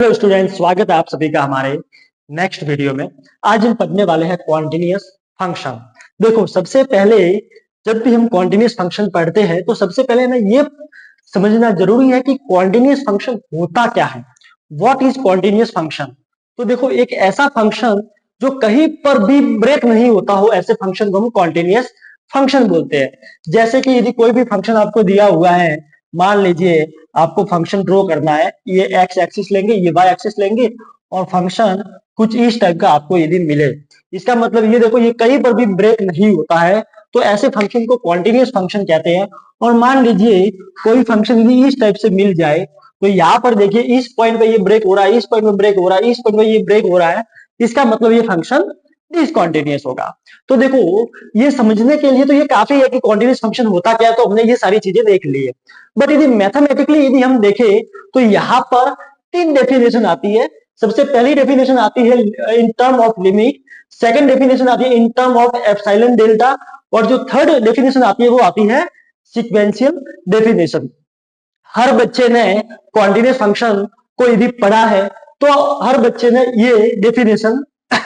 Hello student, स्वागत है आप सभी का हमारे नेक्स्ट वीडियो में। आज हम पढ़ने वाले हैं कॉन्टिन्यूअस फंक्शन। देखो, सबसे पहले जब भी हम कॉन्टिन्यूअस फंक्शन पढ़ते हैं तो सबसे पहले हमें ये समझना जरूरी है कि कॉन्टिन्यूअस फंक्शन होता क्या है। What is continuous function? तो देखो, एक ऐसा फंक्शन जो कहीं पर भी ब्रेक नहीं होता हो, ऐसे फंक्शन को हम कॉन्टिन्यूअस फंक्शन बोलते हैं। जैसे कि यदि कोई भी फंक्शन आपको दिया हुआ है, मान लीजिए आपको फंक्शन ड्रॉ करना है, ये एक्स एक्सिस लेंगे, ये वाई एक्सिस लेंगे और फंक्शन कुछ इस टाइप का आपको यदि मिले, इसका मतलब ये देखो, ये कहीं पर भी ब्रेक नहीं होता है, तो ऐसे फंक्शन को कॉन्टिन्यूअस फंक्शन कहते हैं। और मान लीजिए कोई फंक्शन यदि इस टाइप से मिल जाए, तो यहाँ पर देखिए इस पॉइंट पे ये ब्रेक हो रहा है, इस पॉइंट पे ब्रेक हो रहा है, इस पॉइंट पे ये ब्रेक हो रहा है, इसका मतलब ये फंक्शन डिसकंटीन्यूअस होगा। तो देखो, ये समझने के लिए तो ये काफी है कि कॉन्टिन्यूअस फंक्शन होता क्या है, तो हमने ये सारी चीजें देख ली है। बट यदि मैथमेटिकली यदि हम देखें तो यहाँ पर तीन डेफिनेशन आती है। सबसे पहली डेफिनेशन आती है in term of limit, second definition आती है in term of epsilon delta, और जो थर्ड डेफिनेशन आती है वो आती है सीक्वेंशियल डेफिनेशन। हर बच्चे ने कॉन्टिन्यूअस फंक्शन को यदि पढ़ा है तो हर बच्चे ने ये डेफिनेशन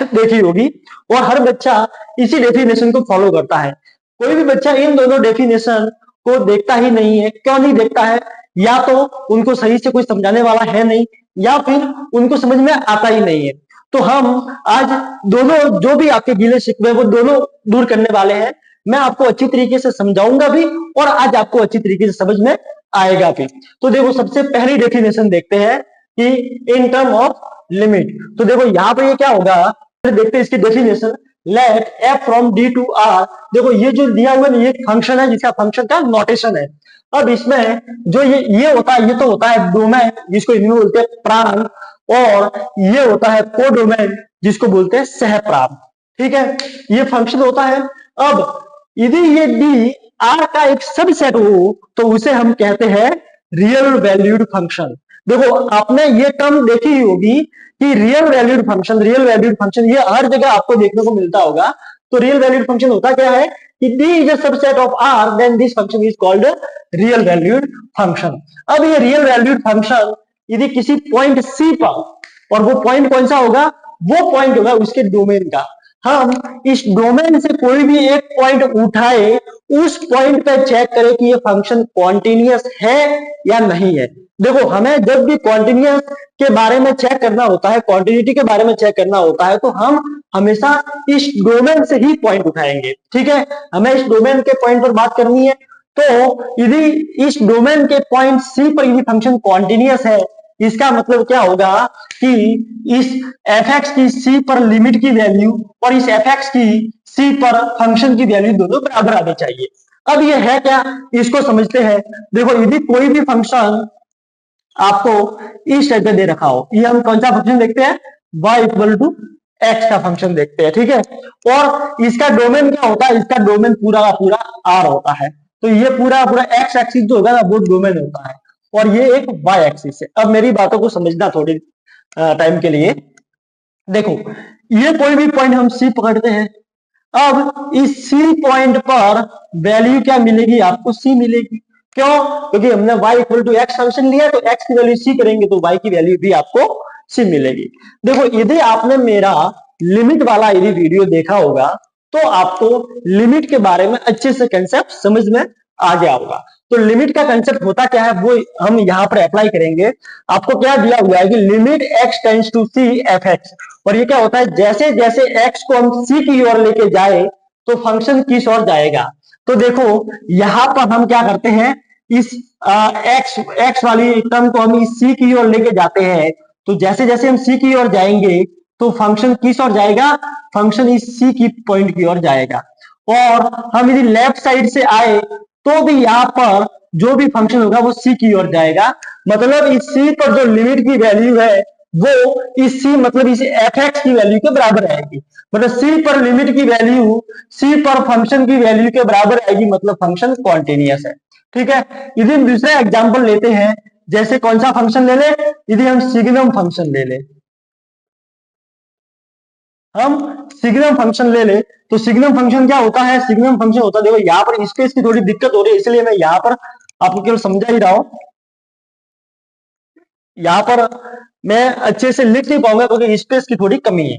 देखी होगी और हर बच्चा इसी डेफिनेशन को फॉलो करता है। कोई भी बच्चा इन दोनों डेफिनेशन को देखता ही नहीं है। क्यों नहीं देखता है? या तो उनको सही से कोई समझाने वाला है नहीं, या फिर उनको समझ में आता ही नहीं है। तो हम आज दोनों, जो भी आपके गिले शिकवे वो दोनों दूर करने वाले हैं। मैं आपको अच्छी तरीके से समझाऊंगा भी और आज आपको अच्छी तरीके से समझ में आएगा भी। तो देखो, सबसे पहली डेफिनेशन देखते हैं कि इन टर्म ऑफ लिमिट। तो देखो यहाँ पर ये क्या होगा, देखते हैं इसकी definition. Let f from D to R. देखो, ये जो दिया हुआ है ये फंक्शन है जिसका फंक्शन का नोटेशन है। अब इसमें जो ये होता है, ये तो होता है डोमेन जिसको इंग्लिश में बोलते हैं प्रांत, और ये होता है कोडोमेन जिसको बोलते हैं सहप्रांत। ठीक है, ये फंक्शन होता है। अब यदि ये डी आर का एक सबसेट हो तो उसे हम कहते हैं रियल वैल्यूड फंक्शन। देखो, आपने ये टर्म देखी होगी कि रियल वैल्यूड फंक्शन ये हर जगह आपको देखने को मिलता होगा। तो रियल वैल्यूड फंक्शन होता क्या है कि d is a subset of r, then this function is called real valued function. अब ये रियल वैल्यूड फंक्शन यदि किसी पॉइंट c पर, और वो पॉइंट कौन सा होगा, वो पॉइंट होगा उसके डोमेन का। हम इस डोमेन से कोई भी एक पॉइंट उठाए, उस पॉइंट पे चेक करें कि ये फंक्शन कॉन्टिन्यूअस है या नहीं है। देखो, हमें जब भी कॉन्टिन्यूअस के बारे में चेक करना होता है, क्वांटिटी के बारे में चेक करना होता है, तो हम हमेशा इस डोमेन से ही पॉइंट उठाएंगे। ठीक है, हमें इस डोमेन के पॉइंट पर बात करनी है। तो यदि इस डोमेन के पॉइंट सी पर यदि फंक्शन कॉन्टिन्यूअस है, इसका मतलब क्या होगा कि इस एफ एक्स की सी पर लिमिट की वैल्यू और इस एफ एक्स की सी पर फंक्शन की वैल्यू दोनों बराबर आनी चाहिए। अब ये है क्या, इसको समझते हैं। देखो, यदि कोई भी फंक्शन आपको इस टाइप में दे रखा हो, ये हम कौन सा फंक्शन देखते हैं, y इक्वल टू एक्स का फंक्शन देखते हैं। ठीक है, और इसका डोमेन क्या होता है, इसका डोमेन पूरा का पूरा r होता है। तो ये पूरा पूरा एक्स एक्सिस जो होगा ना, वो डोमेन होता है, और ये एक y एक्सिस है। अब मेरी बातों को समझना थोड़ी टाइम के लिए। देखो, ये कोई भी पॉइंट हम C पकड़ते हैं। अब इस C पॉइंट पर वैल्यू क्या मिलेगी, आपको C मिलेगी। क्यों? क्योंकि हमने y equal to x function लिया, तो x की वैल्यू C करेंगे तो y की वैल्यू भी आपको C मिलेगी। देखो, यदि आपने मेरा लिमिट वाला यदि वीडियो देखा होगा तो आपको लिमिट के बारे में अच्छे से कंसेप्ट समझ में आ गया होगा। तो लिमिट का कंसेप्ट होता क्या है वो हम यहाँ पर अप्लाई करेंगे। आपको क्या दिया हुआ है कि limit x tends to c f x, और ये क्या होता है, जैसे जैसे x को हम c की ओर लेके जाए तो फंक्शन किस ओर जाएगा। तो देखो, यहां पर हम क्या करते हैं, इस x वाली टर्म को हम इस c की ओर लेके जाते हैं। तो जैसे जैसे हम c की ओर जाएंगे तो फंक्शन किस ओर जाएगा, फंक्शन इस c की पॉइंट की ओर जाएगा। और हम यदि लेफ्ट साइड से आए तो भी यहाँ पर जो भी फंक्शन होगा वो c की ओर जाएगा। मतलब इस c पर जो लिमिट की वैल्यू है वो इस c, मतलब इस एफ एक्स की वैल्यू के बराबर आएगी। मतलब c पर लिमिट की वैल्यू c पर फंक्शन की वैल्यू के बराबर आएगी, मतलब फंक्शन कॉन्टिन्यूअस है। ठीक है, यदि हम दूसरा एग्जांपल लेते हैं, जैसे कौन सा फंक्शन ले ले, यदि हम सिग्नम फंक्शन ले ले, हम सिग्नम फंक्शन ले ले, तो सिग्नम फंक्शन क्या होता है, सिग्नम फंक्शन होता है, देखो यहाँ पर स्पेस की थोड़ी दिक्कत हो रही है, इसलिए मैं यहाँ पर आपको केवल समझा ही रहा हूं। यहाँ पर मैं अच्छे से लिख नहीं पाऊंगा क्योंकि स्पेस की थोड़ी कमी है।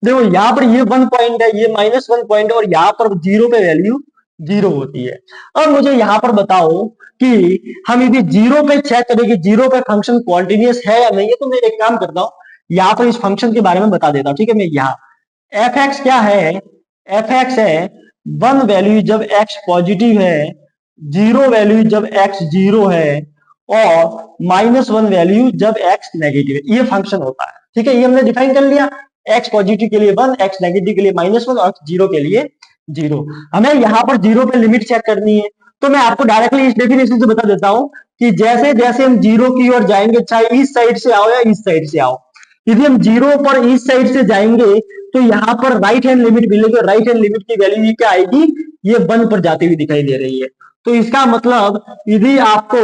देखो यहाँ पर ये 1 पॉइंट है, ये -1 पॉइंट है और यहाँ पर 0 पे वैल्यू 0 होती है। अब मुझे यहाँ पर बताओ कि हम यदि 0 पे चेक करें कि 0 पे फंक्शन कॉन्टिन्यूअस है या नहीं है, तो मैं एक काम करता हूँ, यहाँ पर इस फंक्शन के बारे में बता देता हूँ। ठीक है, मैं यहाँ एफ एक्स क्या है, एफ एक्स है 1 वैल्यू जब एक्स पॉजिटिव है, 0 वैल्यू जब एक्स 0 है और -1 वैल्यू जब एक्स नेगेटिव है। ये फंक्शन होता है। ठीक है, ये हमने डिफाइन कर लिया, एक्स पॉजिटिव के लिए 1, एक्स नेगेटिव के लिए -1 और जीरो के लिए 0। हमें यहाँ पर 0 पे लिमिट चेक करनी है, तो मैं आपको डायरेक्टली इस डेफिनेशन से बता देता हूं कि जैसे जैसे हम 0 की ओर जाएंगे, चाहे इस साइड से आओ या इस साइड से आओ, यदि हम 0 पर इस साइड से जाएंगे तो यहाँ पर राइट हैंड लिमिट मिलेगी। राइट हैंड लिमिट की वैल्यू क्या आएगी, ये 1 पर जाती हुई दिखाई दे रही है। तो इसका मतलब यदि आपको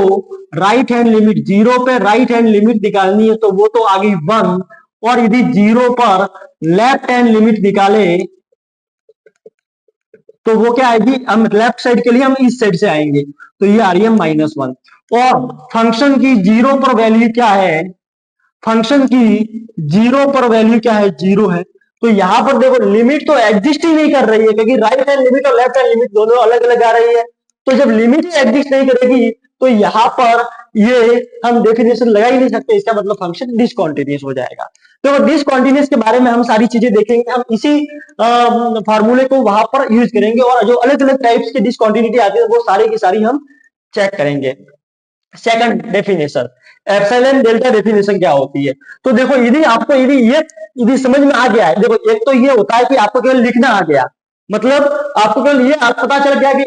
राइट हैंड लिमिट 0 पे राइट हैंड लिमिट निकालनी है तो वो तो आ गई 1, और यदि 0 पर लेफ्ट हैंड लिमिट निकाले तो वो क्या आएगी, हम लेफ्ट साइड के लिए हम इस साइड से आएंगे तो ये आ रही है -1। और फंक्शन की 0 पर वैल्यू क्या है, फंक्शन की 0 पर वैल्यू क्या है, 0 है। तो यहां पर देखो लिमिट तो एग्जिस्ट ही नहीं कर रही है क्योंकि राइट हैंड लिमिट और लेफ्ट हैंड लिमिट दोनों अलग अलग आ रही है। तो जब लिमिट ही एग्जिस्ट नहीं करेगी तो यहां पर ये हम डेफिनेशन लगा ही नहीं सकते, इसका मतलब फंक्शन डिसकंटीन्यूअस हो जाएगा। तो डिसकंटीन्यूअस के बारे में हम सारी चीजें देखेंगे, हम इसी फॉर्मूले को वहां पर यूज करेंगे और जो अलग अलग टाइप्स की डिसकंटिन्यूटी आती है वो सारी की सारी हम चेक करेंगे। Second definition, epsilon delta definition क्या होती है। तो देखो यदि आपको यदि समझ में आ गया है, देखो एक तो ये होता है कि आपको केवल लिखना आ गया, मतलब आपको केवल ये पता चल गया कि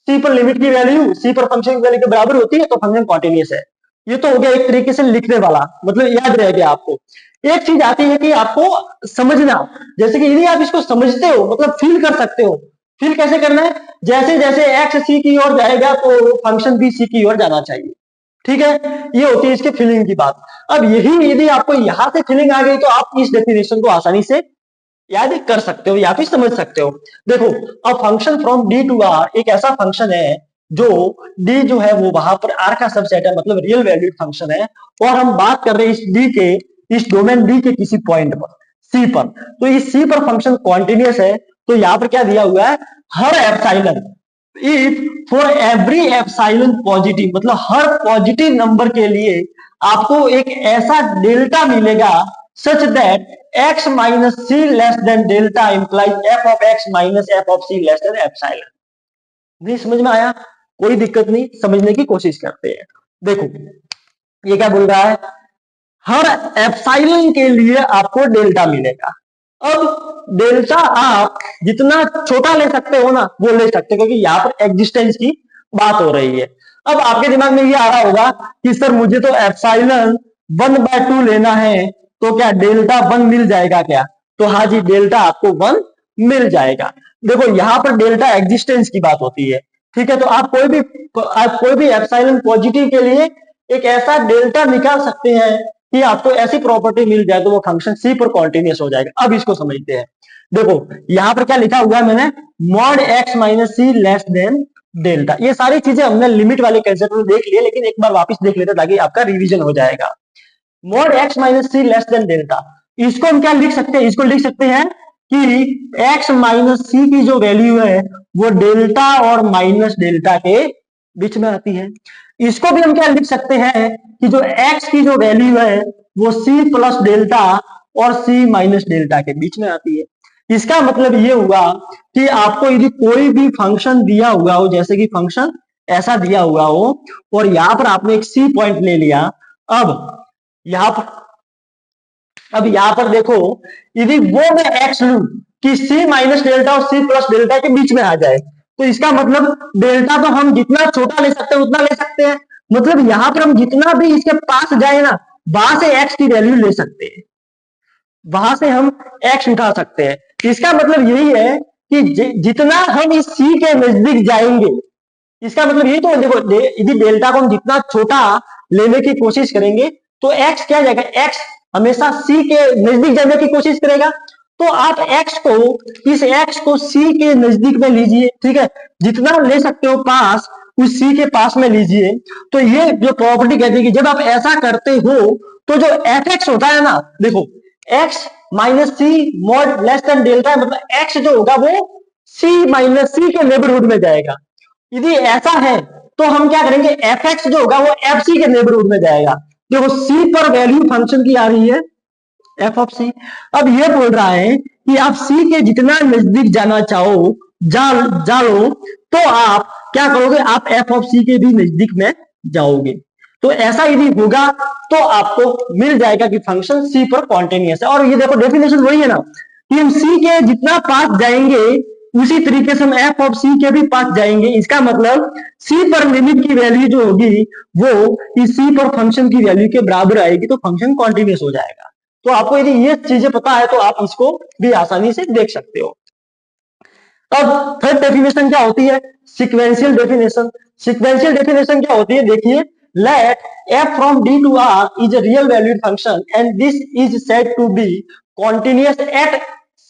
सी पर लिमिट की वैल्यू सी पर फंक्शन की वैल्यू के बराबर होती है तो फंक्शन कॉन्टिन्यूअस है। ये तो हो गया एक तरीके से लिखने वाला, मतलब याद रह गया आपको। एक चीज आती है कि आपको समझना, जैसे कि यदि आप इसको समझते हो मतलब फील कर सकते हो। फील कैसे करना है, जैसे जैसे एक्स सी की ओर जाएगा तो फंक्शन भी सी की ओर जाना चाहिए। ठीक है, ये होती है इसके फीलिंग की बात। अब यही यदि आपको यहां से फीलिंग आ गई तो आप इस डेफिनेशन को आसानी से याद कर सकते हो या फिर समझ सकते हो। देखो, अब function from D to R एक ऐसा फंक्शन है जो डी जो है वो वहां पर आर का सबसेट है, मतलब रियल वैल्यूड फंक्शन है। और हम बात कर रहे हैं इस डी के, इस डोमेन डी के किसी पॉइंट पर सी पर, तो इस सी पर फंक्शन कॉन्टिन्यूअस है। तो यहां पर क्या दिया हुआ है, हर epsilon, if for every epsilon positive, मतलब हर पॉजिटिव नंबर के लिए आपको एक ऐसा डेल्टा मिलेगा such that x minus c less than delta implies f of x minus f of c less than epsilon. नहीं समझ में आया, कोई दिक्कत नहीं, समझने की कोशिश करते हैं। देखो ये क्या बोल रहा है, हर एप्सिलॉन के लिए आपको डेल्टा मिलेगा। अब डेल्टा आप जितना छोटा ले सकते हो ना वो ले सकते हो क्योंकि यहाँ पर एग्जिस्टेंस की बात हो रही है। अब आपके दिमाग में ये आ रहा होगा कि सर मुझे तो एप्सिलॉन 1/2 लेना है, तो क्या डेल्टा 1 मिल जाएगा क्या। तो हाँ जी, डेल्टा आपको 1 मिल जाएगा। देखो यहाँ पर डेल्टा एग्जिस्टेंस की बात होती है। ठीक है, तो आप कोई भी एप्सिलॉन पॉजिटिव के लिए एक ऐसा डेल्टा निकाल सकते हैं कि आपको ऐसी प्रॉपर्टी मिल जाए तो वो फंक्शन सी पर कॉन्टिन्यूअस हो जाएगा। अब इसको समझते हैं। देखो यहां पर क्या लिखा हुआ है मैंने, mod x minus c less than delta. ये सारी चीजें हमने लिमिट वाले कंसेप्ट में देख लिए, लेकिन एक बार वापस देख लेते ताकि आपका रिवीजन हो जाएगा। Mod x minus c less than delta, इसको हम क्या लिख सकते हैं, इसको लिख सकते हैं कि x माइनस सी की जो वैल्यू है वो डेल्टा और माइनस डेल्टा के बीच में आती है। इसको भी हम क्या लिख सकते हैं कि जो x की जो वैल्यू है वो c प्लस डेल्टा और c माइनस डेल्टा के बीच में आती है। इसका मतलब ये हुआ कि आपको यदि कोई भी फंक्शन दिया हुआ हो, जैसे कि फंक्शन ऐसा दिया हुआ हो और यहां पर आपने एक c पॉइंट ले लिया, अब यहां पर देखो यदि वो मैं x लू कि c माइनस डेल्टा और c प्लस डेल्टा के बीच में आ जाए, तो इसका मतलब डेल्टा तो हम जितना छोटा ले सकते हैं उतना ले सकते हैं। मतलब यहां पर हम जितना भी इसके पास जाए ना वहां से x की वैल्यू ले सकते हैं, वहां से हम x उठा सकते हैं। इसका मतलब यही है कि जितना हम इस c के नजदीक जाएंगे, इसका मतलब यही तो देखो, यदि डेल्टा को हम जितना छोटा लेने की कोशिश करेंगे तो x क्या जाएगा, x हमेशा c के नजदीक जाने की कोशिश करेगा। तो आप इस x को c के नजदीक में लीजिए। ठीक है, जितना ले सकते हो पास उस सी के पास में लीजिए, तो ये जो प्रॉपर्टी कहती है कि जब आप ऐसा करते हो तो जो एफ एक्स होता है ना, देखो एक्स माइनस सी मॉड लेस देन डेल्टा है, मतलब एक्स जो होगा वो सी माइनस सी के नेबरहुड में जाएगा। यदि ऐसा है तो हम क्या करेंगे, एफ एक्स जो होगा वो एफ सी के नेबरहुड में जाएगा। देखो सी पर वैल्यू फंक्शन की आ रही है एफ ऑफ सी। अब ये बोल रहा है कि आप सी के जितना नजदीक जाना चाहो जा लो, तो आप क्या करोगे, आप एफ ऑफ सी के भी नजदीक में जाओगे। तो ऐसा यदि होगा तो आपको मिल जाएगा कि फंक्शन सी पर कॉन्टिन्यूअस है। और ये देखो डेफिनेशन वही है ना कि हम सी के जितना पास जाएंगे उसी तरीके से हम एफ ऑफ सी के भी पास जाएंगे। इसका मतलब सी पर लिमिट की वैल्यू जो होगी वो इस सी पर फंक्शन की वैल्यू के बराबर आएगी, तो फंक्शन कॉन्टिन्यूअस हो जाएगा। तो आपको यदि ये चीजें पता है तो आप इसको भी आसानी से देख सकते हो। अब थर्ड डेफिनेशन क्या होती है, सिक्वेंशियल डेफिनेशन। सिक्वेंशियल डेफिनेशन क्या होती है, देखिए, late f from d to r is a real valued function and this is said to be continuous at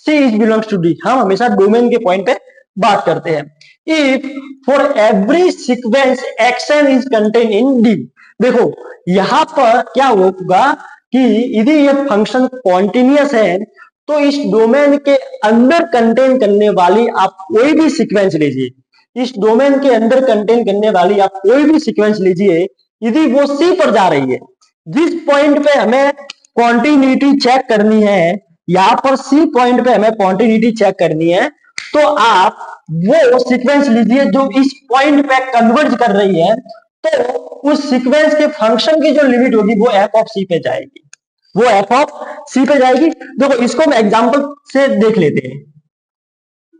c is belongs to d। हम हमेशा डोमेन के पॉइंट पे बात करते हैं। If for every sequence xn is contained in d, देखो यहां पर क्या होगा कि यदि ये फंक्शन कॉन्टिन्यूअस है तो इस डोमेन के अंदर कंटेन करने वाली आप कोई भी सीक्वेंस लीजिए, इस डोमेन के अंदर कंटेन करने वाली आप कोई भी सीक्वेंस लीजिए, यदि वो सी पर जा रही है, जिस पॉइंट पे हमें कॉन्टिन्यूटी चेक करनी है, यहां पर सी पॉइंट पे हमें कॉन्टिन्यूटी चेक करनी है, तो आप वो सीक्वेंस लीजिए जो इस पॉइंट पे कन्वर्ज कर रही है, तो उस सीक्वेंस के फंक्शन की जो लिमिट होगी वो एफ ऑफ सी पे जाएगी, वो एफ ऑफ सी पे जाएगी। देखो इसको हम एग्जांपल से देख लेते हैं,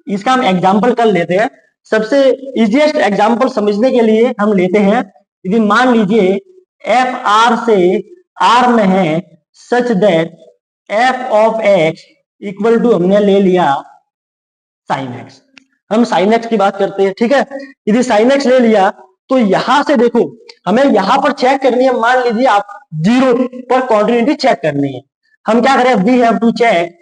इसका हम एग्जांपल कर लेते हैं। सबसे इजीएस्ट एग्जांपल समझने के लिए हम लेते हैं, यदि मान लीजिए एफ आर से आर में है such that f of x equal to हमने ले लिया साइन एक्स। हम साइन एक्स की बात करते हैं, ठीक है। यदि साइन एक्स ले लिया तो यहां से देखो हमें यहां पर चेक करनी है, मान लीजिए आप जीरो पर कॉन्टिन्यूटी चेक करनी है। हम क्या करें, we have to check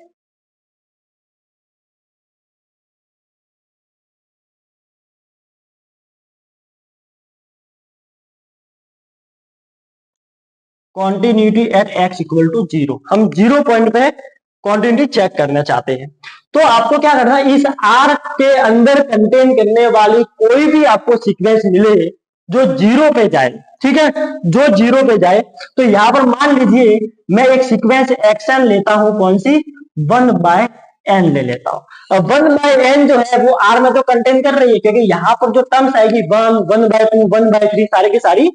continuity at x equal to zero. हम जीरो पॉइंट पे कॉन्टिन्यूटी चेक करना चाहते हैं। तो आपको क्या करना है, इस आर के अंदर कंटेन करने वाली कोई भी आपको सीक्वेंस मिले जो जीरो पे जाए, ठीक है, जो जीरो पे जाए, तो यहां पर मान लीजिए मैं एक सीक्वेंस एक्सएन लेता हूं, कौन सी, 1/n ले लेता हूं। अब 1/n जो है वो आर में तो कंटेन कर रही है, क्योंकि यहां पर जो टर्म्स आएगी 1, 1/2, 1/3 सारी की सारी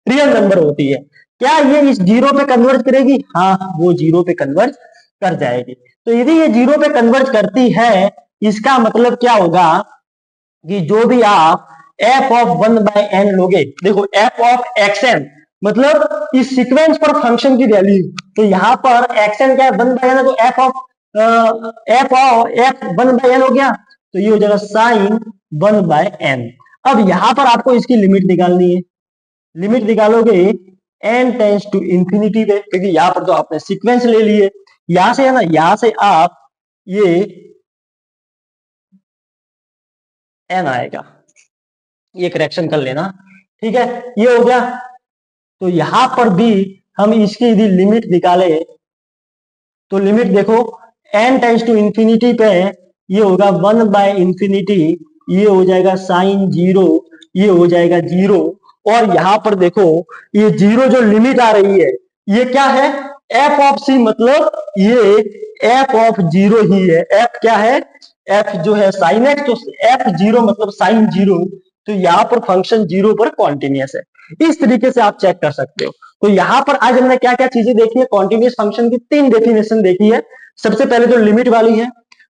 रियल नंबर होती है। क्या ये इस जीरो पे कन्वर्ज करेगी, हाँ वो जीरो पे कन्वर्ज कर जाएगी। तो यदि ये जीरो पे कन्वर्ज करती है, इसका मतलब क्या होगा कि जो भी आप f ऑफ 1/n लोगे, देखो f ऑफ xn मतलब इस सीक्वेंस पर फंक्शन की वैल्यू, तो यहां पर xn क्या है, 1/n है, तो f ऑफ f 1/n हो गया, तो ये हो जाएगा साइन 1/n। अब यहां पर आपको इसकी लिमिट निकालनी है, लिमिट निकालोगे n टेंस टू इंफिनिटी पे, क्योंकि यहां पर तो आपने सीक्वेंस ले लिए, यहां से है ना, यहां से आप ये n आएगा, ये करेक्शन कर लेना, ठीक है, ये हो गया। तो यहां पर भी हम इसकी यदि लिमिट निकाले तो लिमिट देखो n टेंस टू इंफिनिटी पे ये होगा 1/इंफिनिटी, ये हो जाएगा साइन जीरो, ये हो जाएगा जीरो। और यहां पर देखो ये जीरो जो लिमिट आ रही है ये क्या है, एफ ऑफ सी, मतलब ये एफ ऑफ जीरो ही है। एफ क्या है, एफ जो है साइन एक्स, तो एफ जीरो मतलब साइन जीरो, तो यहाँ पर फंक्शन जीरो पर कॉन्टिन्यूअस है। इस तरीके से आप चेक कर सकते हो। तो यहाँ पर आज हमने क्या क्या चीजें देखी है, कॉन्टिन्यूअस फंक्शन की 3 डेफिनेशन देखी है। सबसे पहले तो लिमिट वाली है,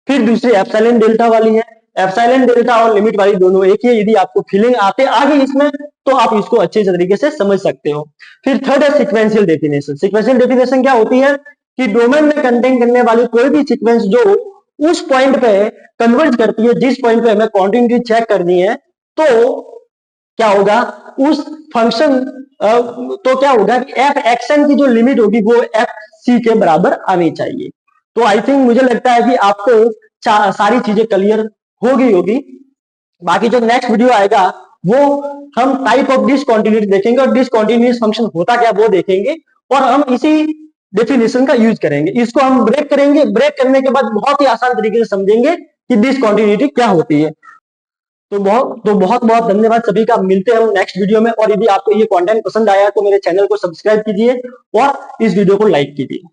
फिर दूसरी एप्सिलॉन डेल्टा वाली है। एप्सिलॉन डेल्टा और लिमिट वाली दोनों एक ही, यदि आपको फीलिंग आते आगे इसमें तो आप इसको अच्छे तरीके से समझ सकते हो। फिर थर्ड है सीक्वेंशियल डेफिनेशन। सीक्वेंशियल डेफिनेशन क्या होती है कि डोमेन में कंटेन करने वाली कोई भी सीक्वेंस जो उस पॉइंट पे कन्वर्ज करती है, जिस पॉइंट पे हमें कॉन्टिन्यूटी चेक करनी है, तो क्या होगा उस फंक्शन तो क्या होगा कि एफ एक्सन की जो लिमिट होगी वो एफ सी के बराबर आनी चाहिए। तो आई थिंक मुझे लगता है कि आपको सारी चीजें क्लियर हो गई होगी। बाकी जो नेक्स्ट वीडियो आएगा वो हम टाइप ऑफ डिसकंटिन्यूटी देखेंगे और डिसकंटिन्यूअस फंक्शन होता क्या वो देखेंगे, और हम इसी डेफिनेशन का यूज करेंगे। इसको हम ब्रेक करेंगे, ब्रेक करने के बाद बहुत ही आसान तरीके से समझेंगे कि डिसकंटिन्यूटी क्या होती है। तो बहुत बहुत धन्यवाद सभी का। मिलते हैं हम नेक्स्ट वीडियो में, और यदि आपको ये कंटेंट पसंद आया तो मेरे चैनल को सब्सक्राइब कीजिए और इस वीडियो को लाइक कीजिए।